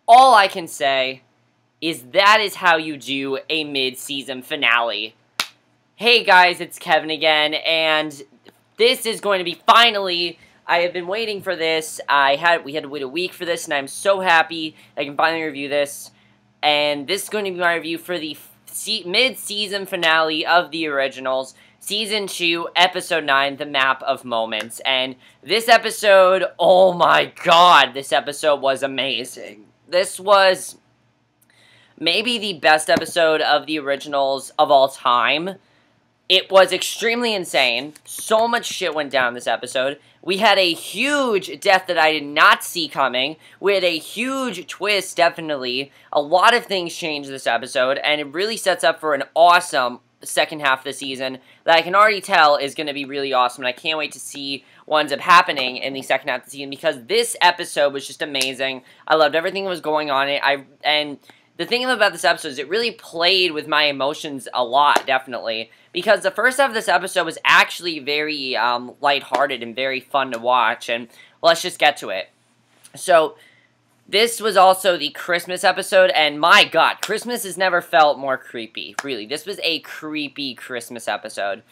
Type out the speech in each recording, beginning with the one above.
all I can say is that is how you do a mid-season finale. Hey guys, it's Kevin again, and this is going to be finally, I have been waiting for this. We had to wait a week for this, and I'm so happy I can finally review this. And this is going to be my review for the mid-season finale of the originals, Season 2, Episode 9, The Map of Moments. And this episode, oh my god, this episode was amazing. This was maybe the best episode of the originals of all time. It was extremely insane. So much shit went down this episode. We had a huge death that I did not see coming. We had a huge twist, definitely. A lot of things changed this episode, and it really sets up for an awesome second half of the season that I can already tell is going to be really awesome, and I can't wait to see what ends up happening in the second half of the season, because this episode was just amazing. I loved everything that was going on. And the thing about this episode is it really played with my emotions a lot, definitely. Because the first half of this episode was actually very lighthearted and very fun to watch. And let's just get to it. So, this was also the Christmas episode. And my god, Christmas has never felt more creepy. Really, this was a creepy Christmas episode.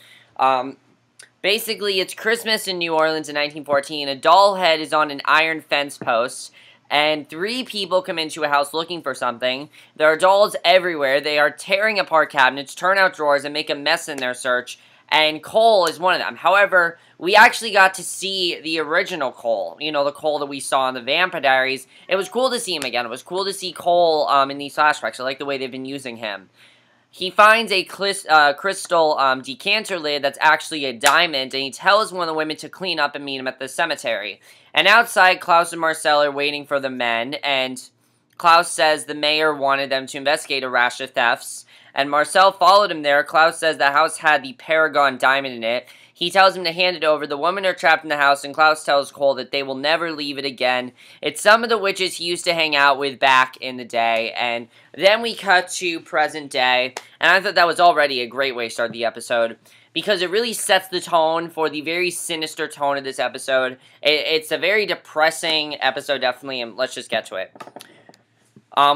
Basically, it's Christmas in New Orleans in 1914. A doll head is on an iron fence post. And 3 people come into a house looking for something. There are dolls everywhere. They are tearing apart cabinets, turn out drawers, and make a mess in their search. And Cole is one of them. However, we actually got to see the original Cole. You know, the Cole that we saw in the Vampire Diaries. It was cool to see him again. It was cool to see Cole in these flashbacks. I like the way they've been using him. He finds a crystal decanter lid that's actually a diamond, and he tells one of the women to clean up and meet him at the cemetery. And outside, Klaus and Marcel are waiting for the men, and Klaus says the mayor wanted them to investigate a rash of thefts, and Marcel followed him there. Klaus says the house had the Paragon diamond in it. He tells him to hand it over. The women are trapped in the house, and Klaus tells Cole that they will never leave it again. It's some of the witches he used to hang out with back in the day. And then we cut to present day, and I thought that was already a great way to start the episode, because it really sets the tone for the very sinister tone of this episode. It's a very depressing episode, definitely, and let's just get to it.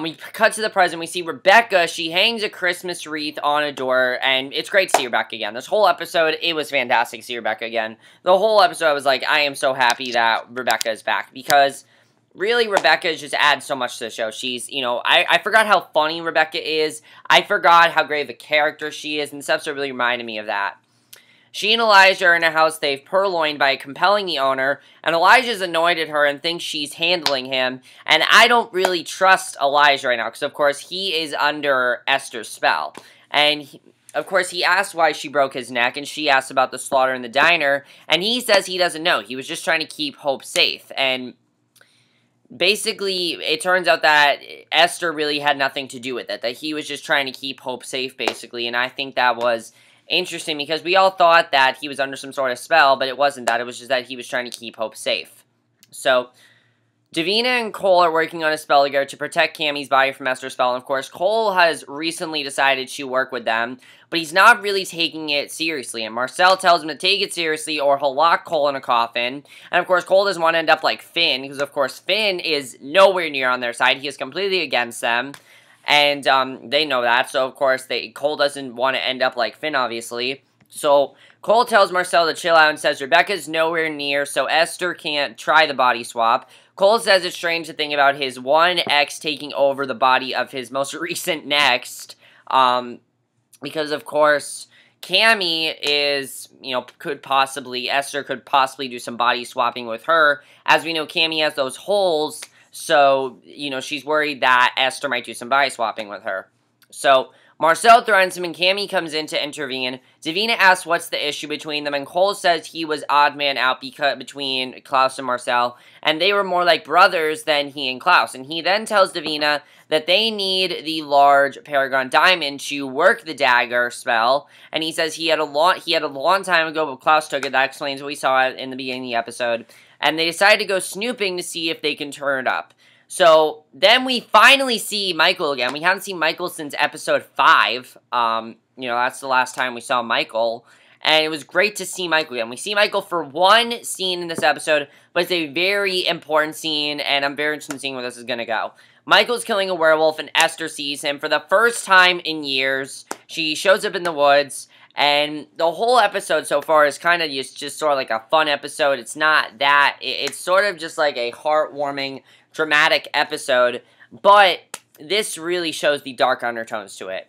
We cut to the present. We see Rebekah. She hangs a Christmas wreath on a door, and it's great to see Rebekah again. This whole episode, it was fantastic to see Rebekah again. The whole episode, I was like, I am so happy that Rebekah is back, because really, Rebekah just adds so much to the show. She's, you know, I forgot how funny Rebekah is. I forgot how great of a character she is, and this episode really reminded me of that. She and Elijah are in a house they've purloined by compelling the owner, and Elijah's annoyed at her and thinks she's handling him, and I don't really trust Elijah right now, because of course he is under Esther's spell, and of course he asks why she broke his neck, and she asks about the slaughter in the diner, and he says he doesn't know. He was just trying to keep Hope safe, and basically, it turns out that Esther really had nothing to do with it, that he was just trying to keep Hope safe, basically, and I think that was interesting, because we all thought that he was under some sort of spell, but it wasn't that. It was just that he was trying to keep Hope safe. So, Davina and Cole are working on a spell together to protect Cami's body from Esther's spell, and of course, Cole has recently decided to work with them, but he's not really taking it seriously, and Marcel tells him to take it seriously or he'll lock Cole in a coffin, and of course, Cole doesn't want to end up like Finn, because of course, Finn is nowhere near on their side. He is completely against them. And they know that, so of course Cole doesn't want to end up like Finn, obviously. So Cole tells Marcel to chill out and says Rebekah's nowhere near, so Esther can't try the body swap. Cole says it's strange to think about his one ex taking over the body of his most recent next, because of course Cami is, you know, Esther could possibly do some body swapping with her. As we know, Cami has those holes. So, you know, she's worried that Esther might do some body swapping with her. So, Marcel threatens him and Cami comes in to intervene. Davina asks what's the issue between them, and Cole says he was odd man out between Klaus and Marcel, and they were more like brothers than he and Klaus. And he then tells Davina that they need the large Paragon diamond to work the dagger spell, and he says he had a long time ago, but Klaus took it. That explains what we saw in the beginning of the episode. And they decided to go snooping to see if they can turn it up. So, then we finally see Mikeal again. We haven't seen Mikeal since episode 5. You know, that's the last time we saw Mikeal. and it was great to see Mikeal again. We see Mikeal for one scene in this episode, but it's a very important scene, and I'm very interested in seeing where this is going to go. Mikeal's killing a werewolf, and Esther sees him for the first time in years. She shows up in the woods, and the whole episode so far is kind of just sort of like a fun episode. It's not that. It's sort of just like a heartwarming, dramatic episode, but this really shows the dark undertones to it.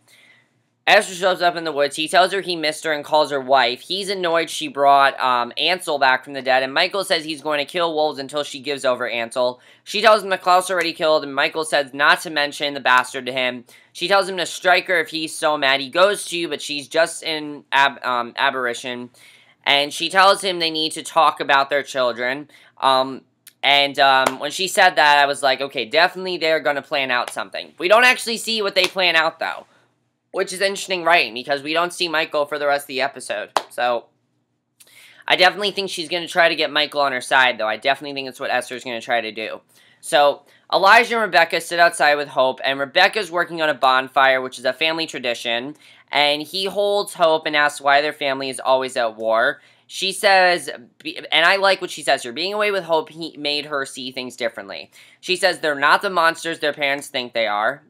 Esther shows up in the woods. He tells her he missed her and calls her wife. He's annoyed she brought Ansel back from the dead, and Mikeal says he's going to kill wolves until she gives over Ansel. She tells him that Klaus already killed, and Mikeal says not to mention the bastard to him. She tells him to strike her if he's so mad. He goes to, but she's just in aberration. And she tells him they need to talk about their children. When she said that, I was like, okay, definitely they're going to plan out something. We don't actually see what they plan out, though. Which is interesting writing, because we don't see Mikeal for the rest of the episode. So, I definitely think she's going to try to get Mikeal on her side, though. I definitely think it's what Esther's going to try to do. So, Elijah and Rebekah sit outside with Hope, and Rebekah's working on a bonfire, which is a family tradition. And he holds Hope and asks why their family is always at war. She says, and I like what she says here, being away with Hope he made her see things differently. She says they're not the monsters their parents think they are.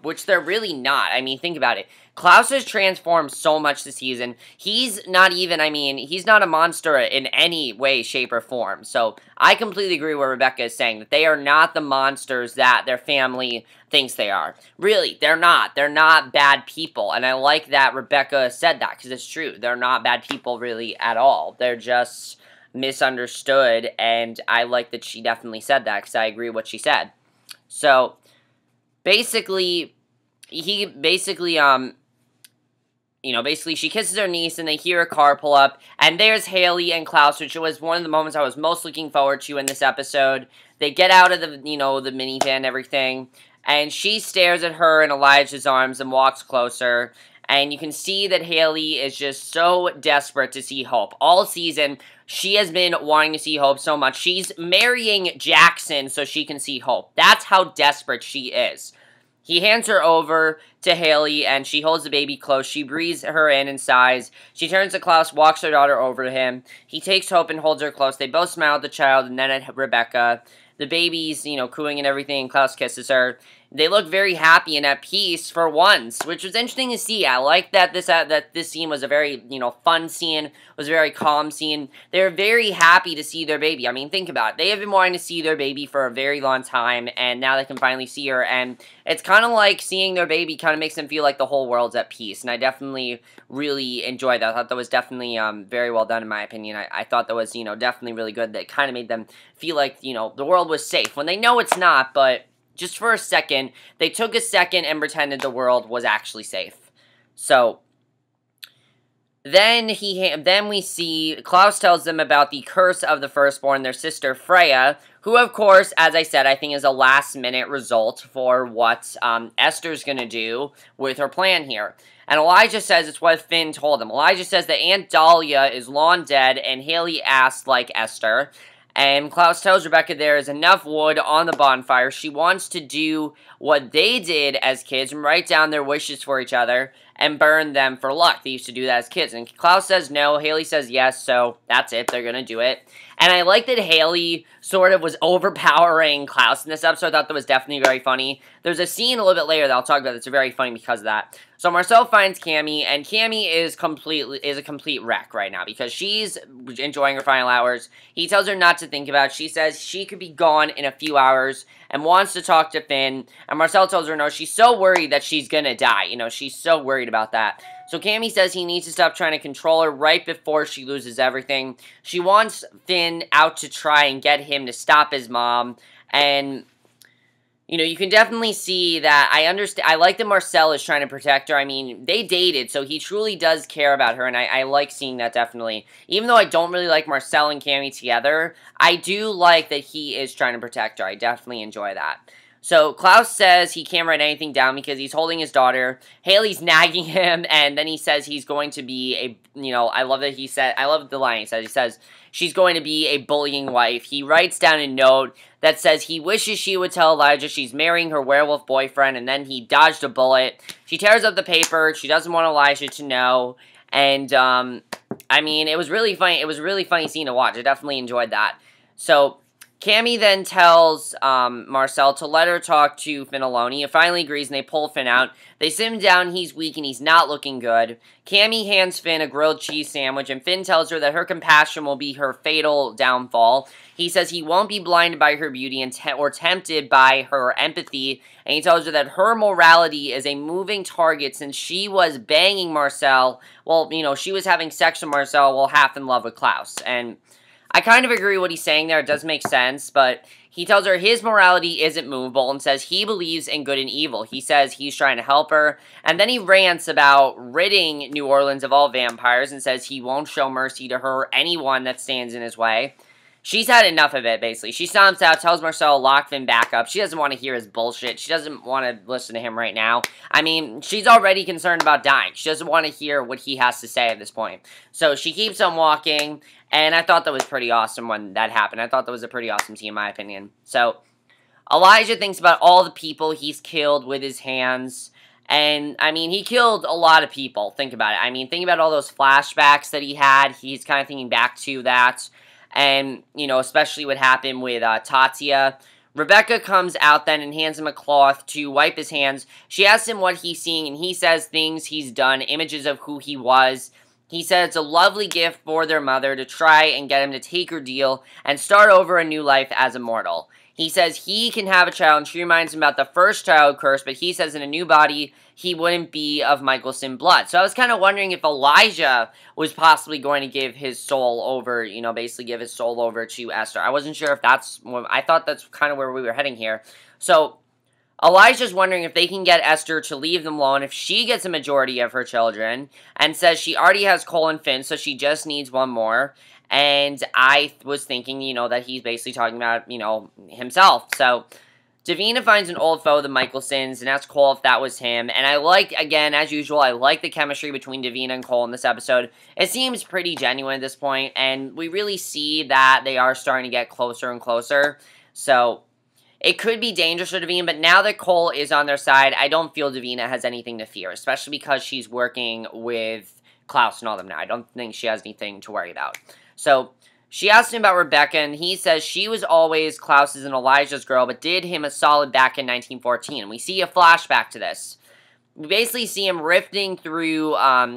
Which they're really not. I mean, think about it. Klaus has transformed so much this season. He's not a monster in any way, shape, or form. So, I completely agree with what Rebekah is saying, that they are not the monsters that their family thinks they are. Really, they're not. They're not bad people. And I like that Rebekah said that, because it's true. They're not bad people, really, at all. They're just misunderstood, and I like that she definitely said that, because I agree with what she said. So, basically, she kisses her niece, and they hear a car pull up, and there's Haley and Klaus, which was one of the moments I was most looking forward to in this episode. They get out of the minivan and everything, and she stares at her in Elijah's arms and walks closer, and you can see that Haley is just so desperate to see Hope. All season, she has been wanting to see Hope so much. She's marrying Jackson so she can see Hope. That's how desperate she is. He hands her over to Haley, and she holds the baby close. She breathes her in and sighs. She turns to Klaus, walks her daughter over to him. He takes Hope and holds her close. They both smile at the child and then at Rebekah. The baby's, cooing and everything, and Klaus kisses her. They look very happy and at peace for once, which was interesting to see. I like that this scene was a very, fun scene, was a very calm scene. They're very happy to see their baby. I mean, think about it. They have been wanting to see their baby for a very long time, and now they can finally see her, and it's kind of like seeing their baby kind of makes them feel like the whole world's at peace, and I definitely really enjoyed that. I thought that was definitely very well done, in my opinion. I thought that was, definitely really good. That kind of made them feel like, the world was safe, when they know it's not, but just for a second, they took a second and pretended the world was actually safe. So, then we see Klaus tells them about the curse of the firstborn, their sister Freya, who, of course, as I said, I think is a last-minute result for what Esther's going to do with her plan here. And Elijah says it's what Finn told him. Elijah says that Aunt Dahlia is long dead, and Haley asked like Esther. And Klaus tells Rebekah there is enough wood on the bonfire. She wants to do what they did as kids and write down their wishes for each other and burn them for luck. They used to do that as kids. And Klaus says no. Haley says yes, so that's it. They're going to do it. And I like that Haley sort of was overpowering Klaus in this episode. I thought that was definitely very funny. There's a scene a little bit later that I'll talk about that's very funny because of that. So Marcel finds Cami, and Cami is a complete wreck right now because she's enjoying her final hours. He tells her not to think about it. She says she could be gone in a few hours and wants to talk to Finn. And Marcel tells her no, she's so worried that she's gonna die. She's so worried about that. So Cami says he needs to stop trying to control her right before she loses everything. She wants Finn out to try and get him to stop his mom. And you can definitely see that. I like that Marcel is trying to protect her. I mean, they dated, so he truly does care about her, and I like seeing that, definitely. Even though I don't really like Marcel and Cami together, I do like that he is trying to protect her. I definitely enjoy that. So, Klaus says he can't write anything down because he's holding his daughter. Haley's nagging him, and then he says he's going to be I love the line he says. He says, she's going to be a bullying wife. He writes down a note that says he wishes she would tell Elijah she's marrying her werewolf boyfriend, and then he dodged a bullet. She tears up the paper. She doesn't want Elijah to know. And, I mean, it was really funny. It was a really funny scene to watch. I definitely enjoyed that. So, Cami then tells Marcel to let her talk to Finn alone. He finally agrees, and they pull Finn out. They sit him down. He's weak, and he's not looking good. Cami hands Finn a grilled cheese sandwich, and Finn tells her that her compassion will be her fatal downfall. He says he won't be blinded by her beauty or tempted by her empathy, and he tells her that her morality is a moving target since she was banging Marcel. Well, you know, she was having sex with Marcel while half in love with Klaus, and I kind of agree with what he's saying there. It does make sense, but he tells her his morality isn't movable and says he believes in good and evil. He says he's trying to help her, and then he rants about ridding New Orleans of all vampires and says he won't show mercy to her or anyone that stands in his way. She's had enough of it, basically. She stomps out, tells Marcel to lock Finn back up. She doesn't want to hear his bullshit. She doesn't want to listen to him right now. I mean, she's already concerned about dying. She doesn't want to hear what he has to say at this point. So she keeps on walking, and I thought that was pretty awesome when that happened. I thought that was a pretty awesome scene, in my opinion. So Elijah thinks about all the people he's killed with his hands. And, I mean, he killed a lot of people. Think about it. I mean, think about all those flashbacks that he had. He's kind of thinking back to that. And, you know, especially what happened with Tatia. Rebekah comes out then and hands him a cloth to wipe his hands. She asks him what he's seeing, and he says things he's done, images of who he was. He said it's a lovely gift for their mother to try and get him to take her deal and start over a new life as a mortal. He says he can have a child, and she reminds him about the first child curse, but he says in a new body, he wouldn't be of Mikeal's sin blood. So I was kind of wondering if Elijah was possibly going to give his soul over, you know, basically give his soul over to Esther. I wasn't sure if that's, I thought that's kind of where we were heading here. So Elijah's wondering if they can get Esther to leave them alone if she gets a majority of her children, and says she already has Cole and Finn, so she just needs one more. And I was thinking, you know, that he's basically talking about, you know, himself. So Davina finds an old foe, the Mikealsons, and asks Cole if that was him. And I like, again, as usual, I like the chemistry between Davina and Cole in this episode. It seems pretty genuine at this point, and we really see that they are starting to get closer and closer. So it could be dangerous for Davina, but now that Cole is on their side, I don't feel Davina has anything to fear, especially because she's working with Klaus and all them now. I don't think she has anything to worry about. So she asked him about Rebekah, and he says she was always Klaus's and Elijah's girl, but did him a solid back in 1914. And we see a flashback to this. We basically see him rifting through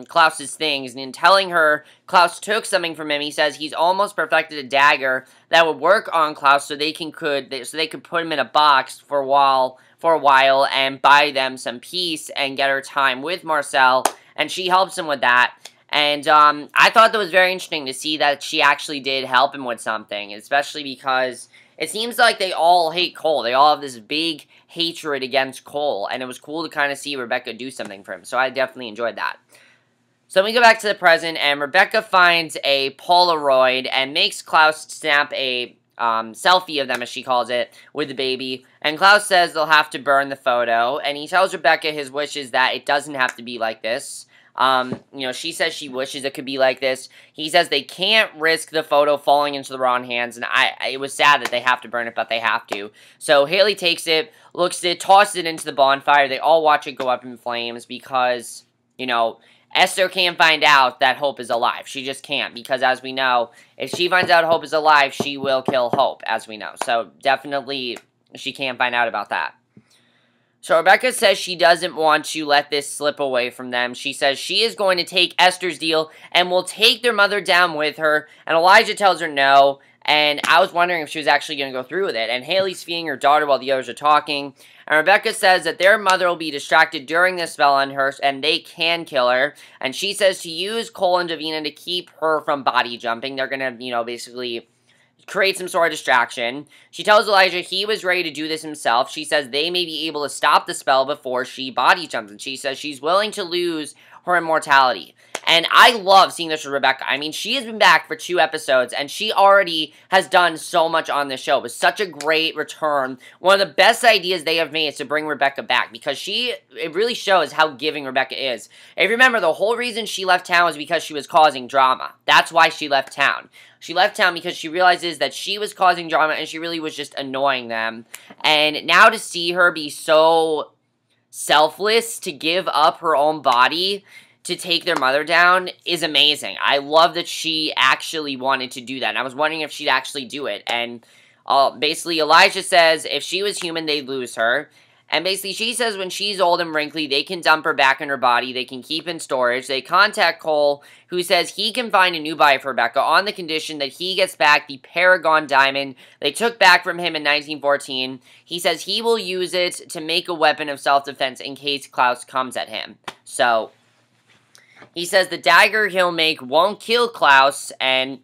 Klaus's things, and in telling her Klaus took something from him, he says he's almost perfected a dagger that would work on Klaus, so they could put him in a box for a while and buy them some peace and get her time with Marcel, and she helps him with that. And I thought that was very interesting to see that she actually did help him with something, especially because it seems like they all hate Cole. They all have this big hatred against Cole, and it was cool to kind of see Rebekah do something for him, so I definitely enjoyed that. So then we go back to the present, and Rebekah finds a Polaroid and makes Klaus snap a selfie of them, as she calls it, with the baby. And Klaus says they'll have to burn the photo, and he tells Rebekah his wish is that it doesn't have to be like this. You know, she says she wishes it could be like this. He says they can't risk the photo falling into the wrong hands, and it was sad that they have to burn it, but they have to. So Haley takes it, looks at it, tosses it into the bonfire. They all watch it go up in flames because, you know, Esther can't find out that Hope is alive. She just can't, because as we know, if she finds out Hope is alive, she will kill Hope, as we know. So definitely she can't find out about that. So Rebekah says she doesn't want to let this slip away from them. She says she is going to take Esther's deal and will take their mother down with her. And Elijah tells her no. And I was wondering if she was actually going to go through with it. And Haley's feeding her daughter while the others are talking. And Rebekah says that their mother will be distracted during the spell on her, and they can kill her. And she says to use Cole and Davina to keep her from body jumping. They're going to, you know, basically create some sort of distraction. She tells Elijah he was ready to do this himself. She says they may be able to stop the spell before she body jumps. And she says she's willing to lose her immortality. And I love seeing this with Rebekah. I mean, she has been back for 2 episodes, and she already has done so much on this show. It was such a great return. One of the best ideas they have made is to bring Rebekah back, because it really shows how giving Rebekah is. If you remember, the whole reason she left town was because she was causing drama. That's why she left town. She left town because she realizes that she was causing drama, and she really was just annoying them. And now to see her be so selfless to give up her own body to take their mother down is amazing. I love that she actually wanted to do that, and I was wondering if she'd actually do it, and basically Elijah says if she was human, they'd lose her, and basically she says when she's old and wrinkly, they can dump her back in her body, they can keep in storage. They contact Cole, who says he can find a new buyer for Rebekah on the condition that he gets back the Paragon diamond they took back from him in 1914. He says he will use it to make a weapon of self-defense in case Klaus comes at him. So he says the dagger he'll make won't kill Klaus, and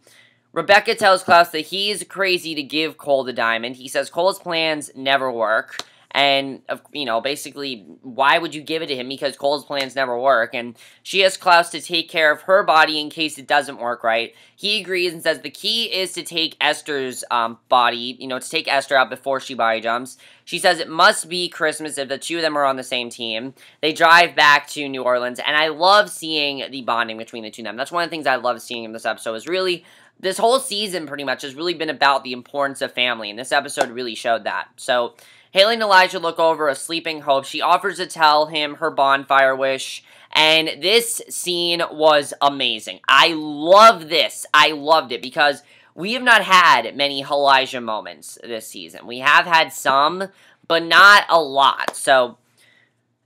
Rebekah tells Klaus that he's crazy to give Cole the diamond. He says Cole's plans never work, and, you know, basically, why would you give it to him? Because Cole's plans never work, and she asks Klaus to take care of her body in case it doesn't work right. He agrees and says the key is to take Esther's body, you know, to take Esther out before she body jumps. She says it must be Christmas if the two of them are on the same team. They drive back to New Orleans, and I love seeing the bonding between the two of them. That's one of the things I love seeing in this episode, is really, this whole season pretty much has really been about the importance of family, and this episode really showed that. So Haley and Elijah look over a sleeping Hope. She offers to tell him her bonfire wish, and this scene was amazing. I love this. I loved it because we have not had many Elijah moments this season. We have had some, but not a lot. So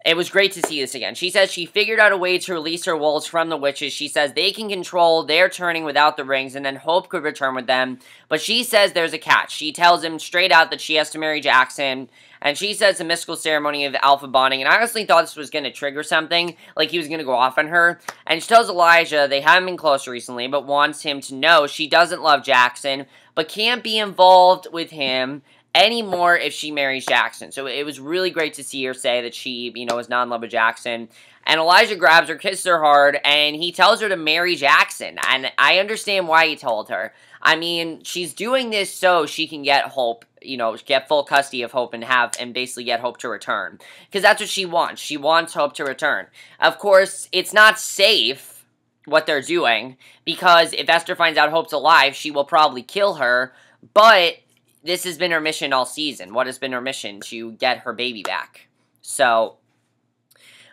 it was great to see this again. She says she figured out a way to release her wolves from the witches. She says they can control their turning without the rings, and then Hope could return with them. But she says there's a catch. She tells him straight out that she has to marry Jackson, and she says the mystical ceremony of alpha bonding, and I honestly thought this was going to trigger something, like he was going to go off on her. And she tells Elijah they haven't been close recently, but wants him to know she doesn't love Jackson, but can't be involved with him anymore if she marries Jackson. So it was really great to see her say that she, you know, is not in love with Jackson. And Elijah grabs her, kisses her hard, and he tells her to marry Jackson. And I understand why he told her. I mean, she's doing this so she can get Hope, you know, get full custody of Hope and basically get Hope to return. Because that's what she wants. She wants Hope to return. Of course, it's not safe what they're doing, because if Esther finds out Hope's alive, she will probably kill her. But this has been her mission all season. What has been her mission? To get her baby back. So,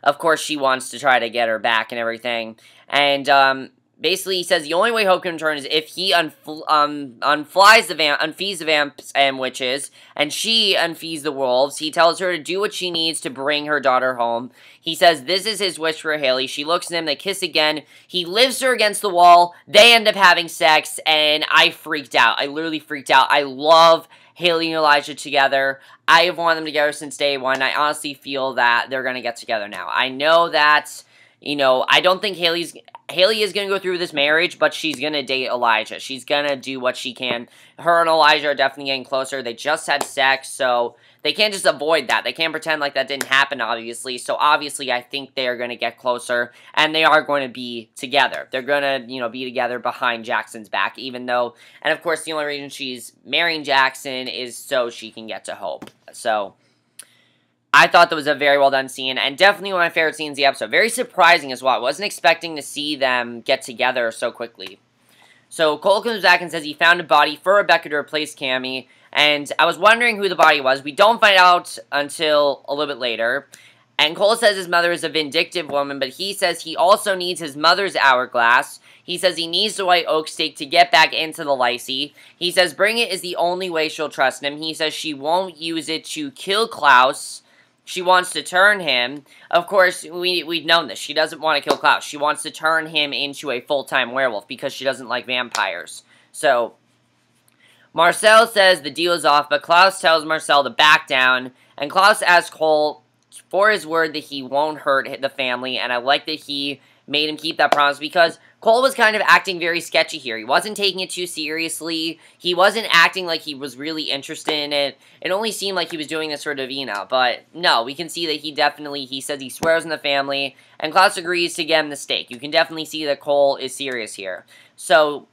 of course, she wants to try to get her back and everything. And, basically, he says the only way Hope can return is if he unfees the vamps and witches, and she unfees the wolves. He tells her to do what she needs to bring her daughter home. He says this is his wish for Haley. She looks at him, they kiss again. He lifts her against the wall. They end up having sex, and I freaked out. I literally freaked out. I love Haley and Elijah together. I have wanted them together since day one. I honestly feel that they're going to get together now. I know that, you know, I don't think Haley is going to go through this marriage, but she's going to date Elijah. She's going to do what she can. Her and Elijah are definitely getting closer. They just had sex, so they can't just avoid that. They can't pretend like that didn't happen, obviously. So, obviously, I think they are going to get closer, and they are going to be together. They're going to, you know, be together behind Jackson's back, even though, and of course, the only reason she's marrying Jackson is so she can get to Hope. So I thought that was a very well done scene, and definitely one of my favorite scenes of the episode. Very surprising as well. I wasn't expecting to see them get together so quickly. So Cole comes back and says he found a body for Rebekah to replace Cami, and I was wondering who the body was. We don't find out until a little bit later. And Cole says his mother is a vindictive woman, but he says he also needs his mother's hourglass. He says he needs the white oak stake to get back into the Lycee. He says bring it is the only way she'll trust him. He says she won't use it to kill Klaus. She wants to turn him. Of course, we've known this. She doesn't want to kill Klaus. She wants to turn him into a full-time werewolf because she doesn't like vampires. So Marcel says the deal is off, but Klaus tells Marcel to back down. And Klaus asks Cole for his word that he won't hurt the family. And I like that he made him keep that promise because Cole was kind of acting very sketchy here. He wasn't taking it too seriously. He wasn't acting like he was really interested in it. It only seemed like he was doing this for Davina. But no, we can see that he says he swears in the family. And Klaus agrees to get him the stake. You can definitely see that Cole is serious here. So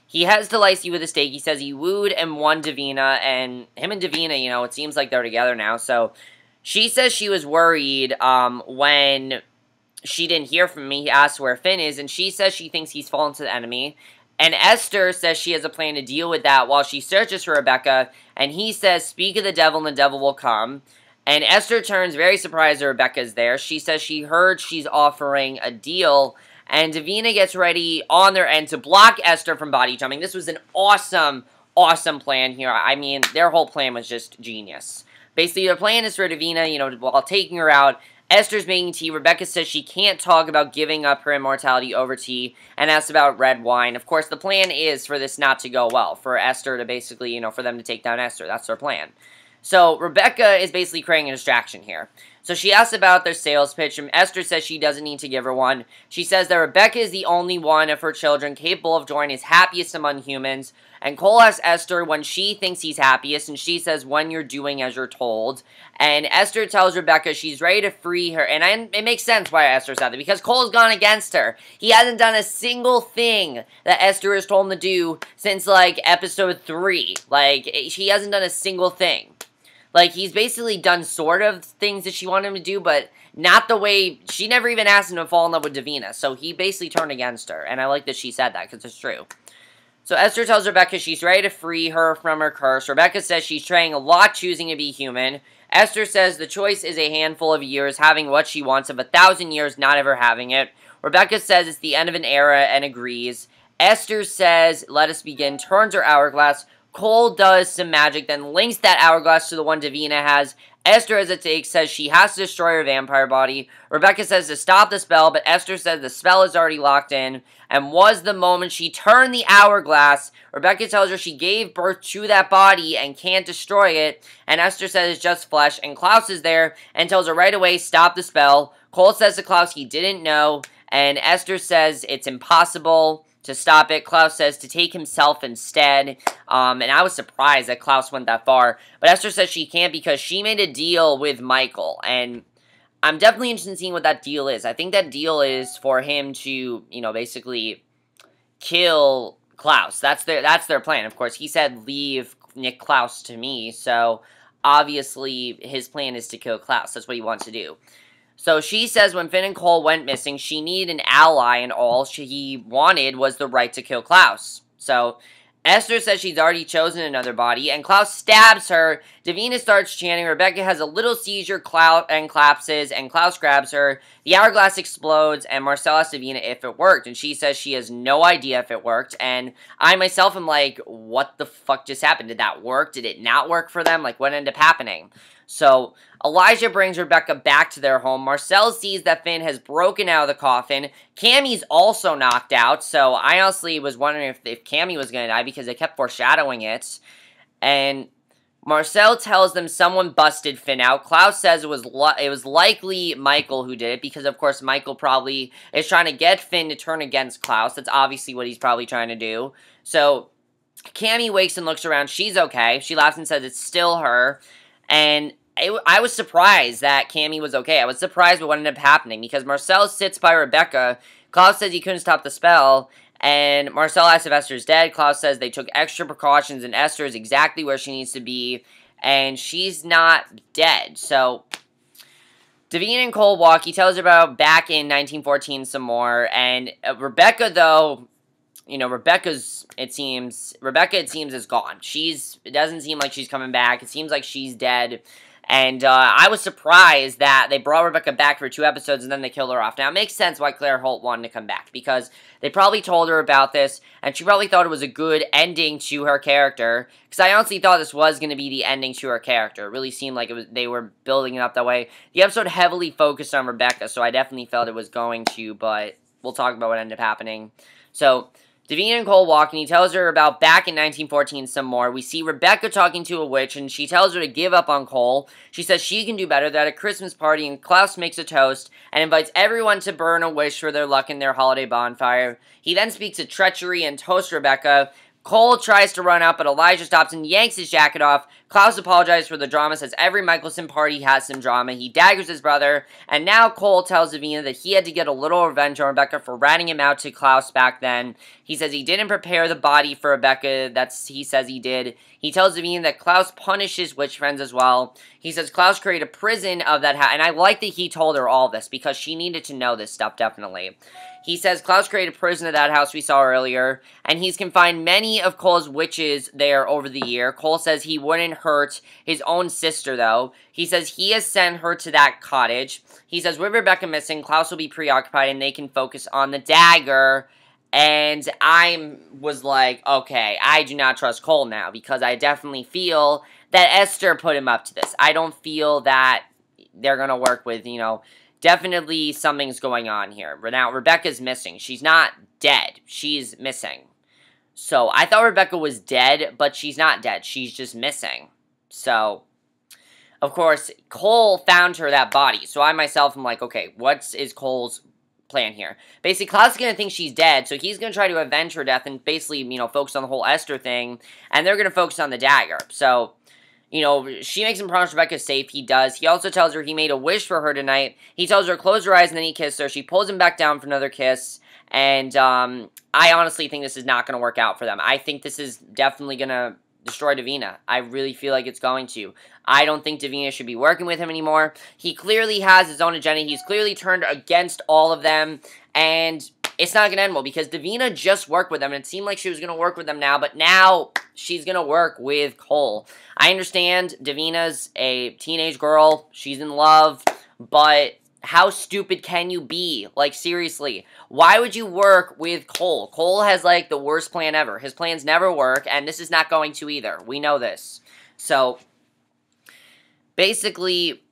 he heads to Lycee with a stake. He says he wooed and won Davina. And him and Davina, you know, it seems like they're together now. So she says she was worried when she didn't hear from me. He asked where Finn is, and she says she thinks he's fallen to the enemy. And Esther says she has a plan to deal with that while she searches for Rebekah. And he says, speak of the devil, and the devil will come. And Esther turns very surprised that Rebekah's there. She says she heard she's offering a deal, and Davina gets ready on their end to block Esther from body jumping. This was an awesome plan here. I mean, their whole plan was just genius. Basically, their plan is for Davina, while taking her out, Esther's making tea. Rebekah says she can't talk about giving up her immortality over tea and asks about red wine. Of course, the plan is for this not to go well, for Esther to basically, for them to take down Esther. That's their plan. So, Rebekah is basically creating a distraction here. So, she asks about their sales pitch, and Esther says she doesn't need to give her one. She says that Rebekah is the only one of her children capable of joining his happiest among humans. And Cole asks Esther when she thinks he's happiest, and she says when you're doing as you're told. And Esther tells Rebekah she's ready to free her, and it makes sense why Esther said that, because Cole's gone against her. He hasn't done a single thing that Esther has told him to do since, episode 3. He hasn't done a single thing. He's basically done sort of things that she wanted him to do, but not the way, she never even asked him to fall in love with Davina, so he basically turned against her, and I like that she said that, because it's true. So Esther tells Rebekah she's ready to free her from her curse. Rebekah says she's trying a lot choosing to be human. Esther says the choice is a handful of years, having what she wants, of 1,000 years not ever having it. Rebekah says it's the end of an era and agrees. Esther says, let us begin, turns her hourglass. Cole does some magic, then links that hourglass to the one Davina has. Esther, as it takes, says she has to destroy her vampire body. Rebekah says to stop the spell, but Esther says the spell is already locked in. And was the moment she turned the hourglass. Rebekah tells her she gave birth to that body and can't destroy it. And Esther says it's just flesh. And Klaus is there and tells her right away, stop the spell. Cole says to Klaus he didn't know. And Esther says it's impossible to stop it. Klaus says to take himself instead. And I was surprised that Klaus went that far. But Esther says she can't because she made a deal with Mikeal. And I'm definitely interested in seeing what that deal is. I think that deal is for him to, basically kill Klaus. That's their plan. Of course, he said leave Nick Klaus to me. So, obviously, his plan is to kill Klaus. That's what he wants to do. So she says when Finn and Cole went missing, she needed an ally, and all he wanted was the right to kill Klaus. So Esther says she's already chosen another body, and Klaus stabs her. Davina starts chanting. Rebekah has a little seizure and collapses, and Klaus grabs her. The hourglass explodes, and Marcel asks Davina if it worked, and she says she has no idea if it worked. And I myself am like, what the fuck just happened? Did that work? Did it not work for them? What ended up happening? So Elijah brings Rebekah back to their home. Marcel sees that Finn has broken out of the coffin. Cami's also knocked out, so I honestly was wondering if Cami was going to die because they kept foreshadowing it. And Marcel tells them someone busted Finn out. Klaus says it was likely Mikeal who did it because, of course, Mikeal probably is trying to get Finn to turn against Klaus. That's obviously what he's probably trying to do. So Cami wakes and looks around. She's okay. She laughs and says it's still her. And I was surprised that Cami was okay. I was surprised with what ended up happening because Marcel sits by Rebekah. Klaus says he couldn't stop the spell. And Marcel asks if Esther's dead. Klaus says they took extra precautions and Esther is exactly where she needs to be. And she's not dead. So Davina and Cole walk. He tells her about back in 1914 some more. And Rebekah, though, Rebekah, it seems, is gone. It doesn't seem like she's coming back. It seems like she's dead. And I was surprised that they brought Rebekah back for 2 episodes and then they killed her off. Now, it makes sense why Claire Holt wanted to come back. Because they probably told her about this. And she probably thought it was a good ending to her character. Because I honestly thought this was going to be the ending to her character. It really seemed like they were building it up that way. The episode heavily focused on Rebekah. So I definitely felt it was going to. But we'll talk about what ended up happening. So Davina and Cole walk, and he tells her about back in 1914 some more. We see Rebekah talking to a witch, and she tells her to give up on Cole. She says she can do better. They're at a Christmas party, and Klaus makes a toast and invites everyone to burn a wish for their luck in their holiday bonfire. He then speaks of treachery and toasts Rebekah. Cole tries to run out, but Elijah stops and yanks his jacket off. Klaus apologizes for the drama, says every Michelson party has some drama. He daggers his brother, and now Cole tells Davina that he had to get a little revenge on Rebekah for ratting him out to Klaus back then. He says he didn't prepare the body for Rebekah. He says he did. He tells Davina that Klaus punishes witch friends as well. He says Klaus created a prison of that house, and I like that he told her all this because she needed to know this stuff, definitely. He says Klaus created a prison at that house we saw earlier, and he's confined many of Cole's witches there over the year. Cole says he wouldn't hurt his own sister, though. He says he has sent her to that cottage. He says with Rebekah missing, Klaus will be preoccupied and they can focus on the dagger. And I was like, okay, I do not trust Cole now, because I definitely feel that Esther put him up to this. I don't feel that they're going to work with, definitely something's going on here. Now, Rebekah's missing. She's not dead. She's missing. So, I thought Rebekah was dead, but she's not dead. She's just missing. So, of course, Cole found her that body. So, I myself am like, okay, what is Cole's plan here? Basically, Klaus is going to think she's dead, so he's going to try to avenge her death and basically, focus on the whole Esther thing, and they're going to focus on the dagger. So, she makes him promise Rebekah's safe. He does. He also tells her he made a wish for her tonight. He tells her close her eyes and then he kisses her. She pulls him back down for another kiss, and I honestly think this is not going to work out for them. I think this is definitely going to destroy Davina. I really feel like it's going to. I don't think Davina should be working with him anymore. He clearly has his own agenda. He's clearly turned against all of them, and it's not going to end well, because Davina just worked with them, and it seemed like she was going to work with them now, but now she's going to work with Cole. I understand Davina's a teenage girl. She's in love, but how stupid can you be? Like, seriously, why would you work with Cole? Cole has, like, the worst plan ever. His plans never work, and this is not going to either. We know this. So, basically,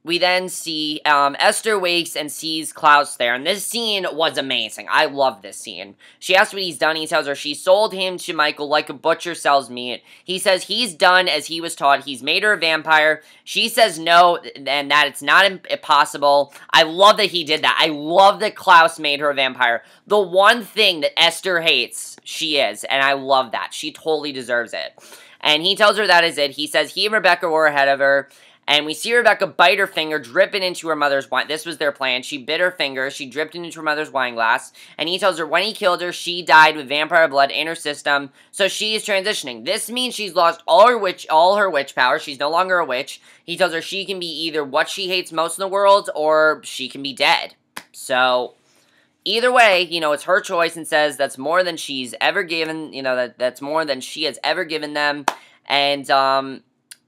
we then see Esther wakes and sees Klaus there, and this scene was amazing. I love this scene. She asks what he's done. He tells her she sold him to Mikeal like a butcher sells meat. He says he's done as he was taught. He's made her a vampire. She says no, and that it's not impossible. I love that he did that. I love that Klaus made her a vampire. The one thing that Esther hates, she is, and I love that. She totally deserves it. And he tells her that is it. He says he and Rebekah were ahead of her. And we see Rebekah bite her finger, dripping into her mother's wine. This was their plan. She bit her finger. She dripped it into her mother's wine glass. And he tells her when he killed her, she died with vampire blood in her system. So she is transitioning. This means she's lost all her witch power. She's no longer a witch. He tells her she can be either what she hates most in the world, or she can be dead. So either way, it's her choice, and says that's more than she's ever given, that's more than she has ever given them. And,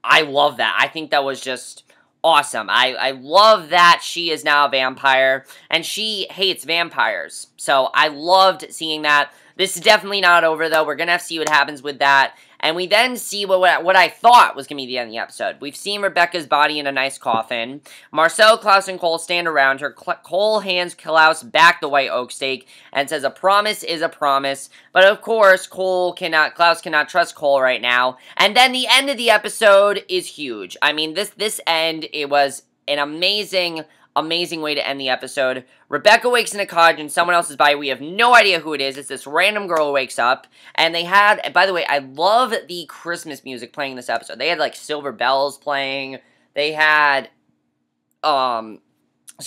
I love that. I think that was just awesome. I love that she is now a vampire, and she hates vampires. So I loved seeing that. This is definitely not over, though. We're going to have to see what happens with that. And we then see what I thought was going to be the end of the episode. We've seen Rebekah's body in a nice coffin. Marcel, Klaus, and Cole stand around her. Cole hands Klaus back the white oak stake and says a promise is a promise. But of course, Klaus cannot trust Cole right now. And then the end of the episode is huge. I mean, this end, it was an amazing way to end the episode. Rebekah wakes in a cottage in someone else's body. We have no idea who it is. It's this random girl who wakes up. And they had, and by the way, I love the Christmas music playing in this episode. They had, like, silver bells playing. They had, some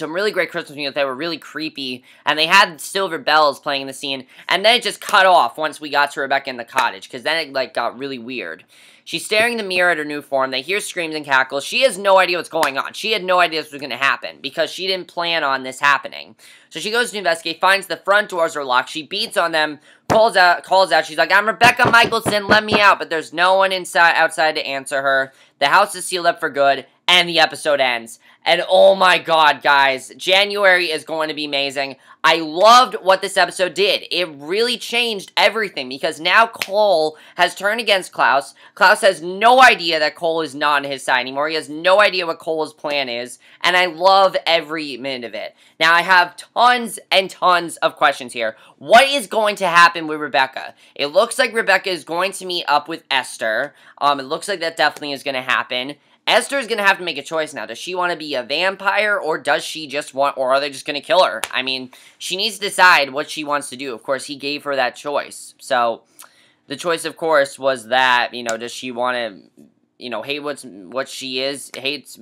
really great Christmas music. They were really creepy. And they had silver bells playing in the scene. And then it just cut off once we got to Rebekah in the cottage, because then it, like, got really weird. She's staring in the mirror at her new form. They hear screams and cackles. She has no idea what's going on. She had no idea this was going to happen, because she didn't plan on this happening. So she goes to investigate, finds the front doors are locked. She beats on them, calls out. She's like, I'm Rebekah Mikeal, let me out. But there's no one outside to answer her. The house is sealed up for good, and the episode ends. And oh my god, guys, January is going to be amazing. I loved what this episode did. It really changed everything, because now Cole has turned against Klaus. Klaus has no idea that Cole is not on his side anymore. He has no idea what Cole's plan is, and I love every minute of it. Now, I have tons and tons of questions here. What is going to happen with Rebekah? It looks like Rebekah is going to meet up with Esther. It looks like that definitely is going to happen. Esther is going to have to make a choice now. Does she want to be a vampire, or does she just want, or are they just going to kill her? I mean, she needs to decide what she wants to do. Of course, he gave her that choice. So, the choice, of course, was that, does she want to, hate what she is,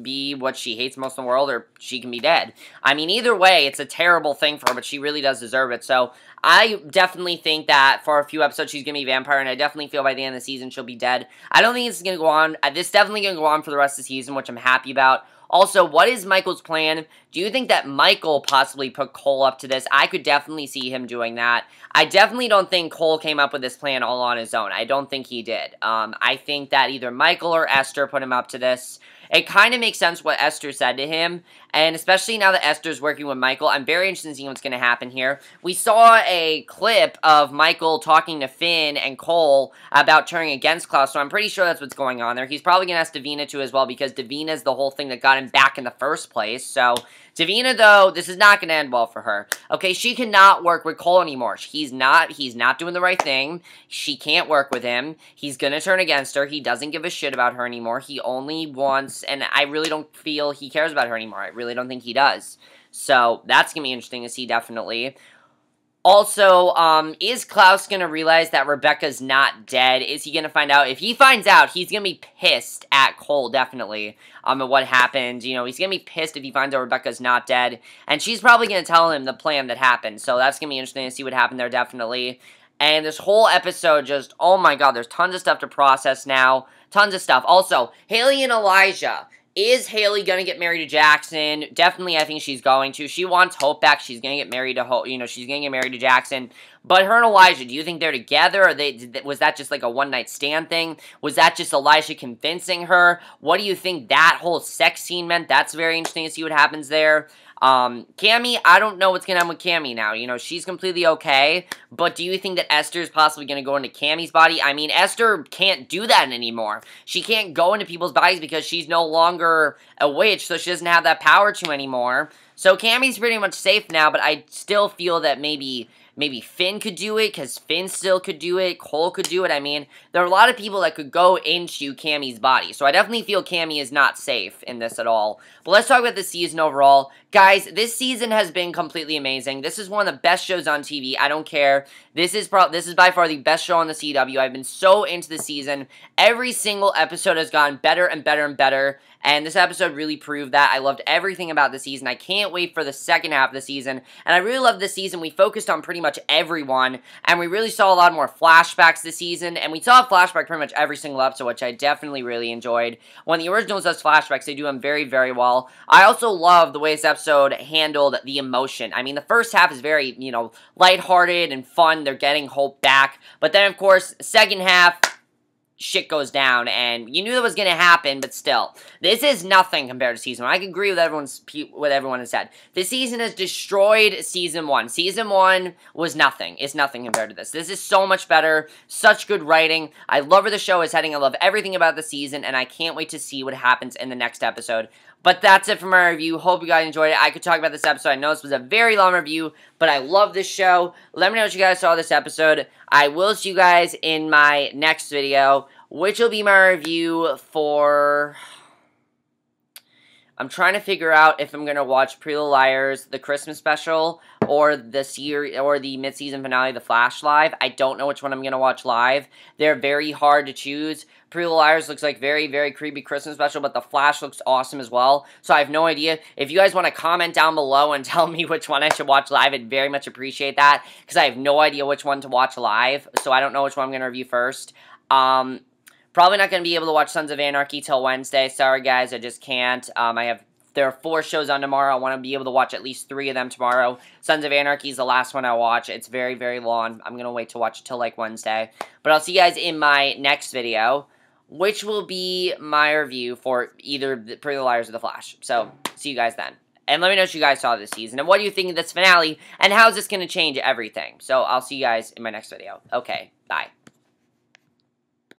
be what she hates most in the world, or she can be dead. I mean, either way, it's a terrible thing for her, but she really does deserve it. So, I definitely think that for a few episodes she's going to be a vampire, and I definitely feel by the end of the season she'll be dead. I don't think it's going to go on. This is definitely going to go on for the rest of the season, which I'm happy about. Also, what is Mikeal's plan? Do you think that Mikeal possibly put Cole up to this? I could definitely see him doing that. I definitely don't think Cole came up with this plan all on his own. I don't think he did. I think that either Mikeal or Esther put him up to this. It kind of makes sense what Esther said to him, and especially now that Esther's working with Mikeal, I'm very interested in seeing what's going to happen here. We saw a clip of Mikeal talking to Finn and Cole about turning against Klaus, so I'm pretty sure that's what's going on there. He's probably going to ask Davina too as well, because Davina's the whole thing that got him back in the first place. So Davina, though, this is not going to end well for her. Okay, she cannot work with Cole anymore. He's not doing the right thing. She can't work with him. He's going to turn against her. He doesn't give a shit about her anymore. He only wants, and I really don't feel he cares about her anymore. I really don't think he does. So that's going to be interesting to see, definitely. Also, is Klaus going to realize that Rebekah's not dead? Is he going to find out? If he finds out, he's going to be pissed at Cole, definitely, at what happened. You know, he's going to be pissed if he finds out Rebekah's not dead. And she's probably going to tell him the plan that happened. So that's going to be interesting to see what happened there, definitely. And this whole episode just, oh my god, there's tons of stuff to process now. Tons of stuff. Also, Haley and Elijah. Is Haley going to get married to Jackson? Definitely, I think she's going to. She wants Hope back. She's going to get married to Hope. You know, she's going to get married to Jackson. But her and Elijah, do you think they're together? Or was that just like a one-night stand thing? Was that just Elijah convincing her? What do you think that whole sex scene meant? That's very interesting to see what happens there. Cami, I don't know what's going to happen with Cami now. You know, she's completely okay. But do you think that Esther is possibly going to go into Cami's body? I mean, Esther can't do that anymore. She can't go into people's bodies because she's no longer a witch, so she doesn't have that power to anymore. So Cami's pretty much safe now, but I still feel that maybe Finn could do it, because Finn still could do it, Cole could do it. I mean, there are a lot of people that could go into Cami's body, so I definitely feel Cami is not safe in this at all. But let's talk about the season overall. Guys, this season has been completely amazing. This is one of the best shows on TV. I don't care. This is by far the best show on the CW. I've been so into the season. Every single episode has gotten better and better and better. And this episode really proved that. I loved everything about the season. I can't wait for the second half of the season. And I really love this season. We focused on pretty much everyone. And we really saw a lot more flashbacks this season. And we saw a flashback pretty much every single episode, which I definitely really enjoyed. When the originals does flashbacks, they do them very, very well. I also love the way this episode handled the emotion. I mean, the first half is very, you know, lighthearted and fun. They're getting Hope back. But then, of course, second half, shit goes down, and you knew that was going to happen, but still, this is nothing compared to season 1. I can agree with what everyone has said. This season has destroyed season 1. Season 1 was nothing. It's nothing compared to this. This is so much better, such good writing. I love where the show is heading. I love everything about the season, and I can't wait to see what happens in the next episode. But that's it for my review. Hope you guys enjoyed it. I could talk about this episode. I know this was a very long review, but I love this show. Let me know what you guys saw this episode. I will see you guys in my next video, which will be my review for... I'm trying to figure out if I'm going to watch Pretty Little Liars, the Christmas special, or the mid-season finale, The Flash Live. I don't know which one I'm going to watch live. They're very hard to choose. Pretty Little Liars looks like very, very creepy Christmas special, but The Flash looks awesome as well. So I have no idea. If you guys want to comment down below and tell me which one I should watch live, I'd very much appreciate that, because I have no idea which one to watch live, so I don't know which one I'm going to review first. Probably not going to be able to watch Sons of Anarchy till Wednesday. Sorry, guys, I just can't. There are 4 shows on tomorrow. I want to be able to watch at least 3 of them tomorrow. Sons of Anarchy is the last one I watch. It's very, very long. I'm going to wait to watch it till, like, Wednesday. But I'll see you guys in my next video, which will be my review for either Pretty Little Liars or The Flash. So, see you guys then. And let me know what you guys saw this season, and what do you think of this finale, and how is this going to change everything. So, I'll see you guys in my next video. Okay, bye.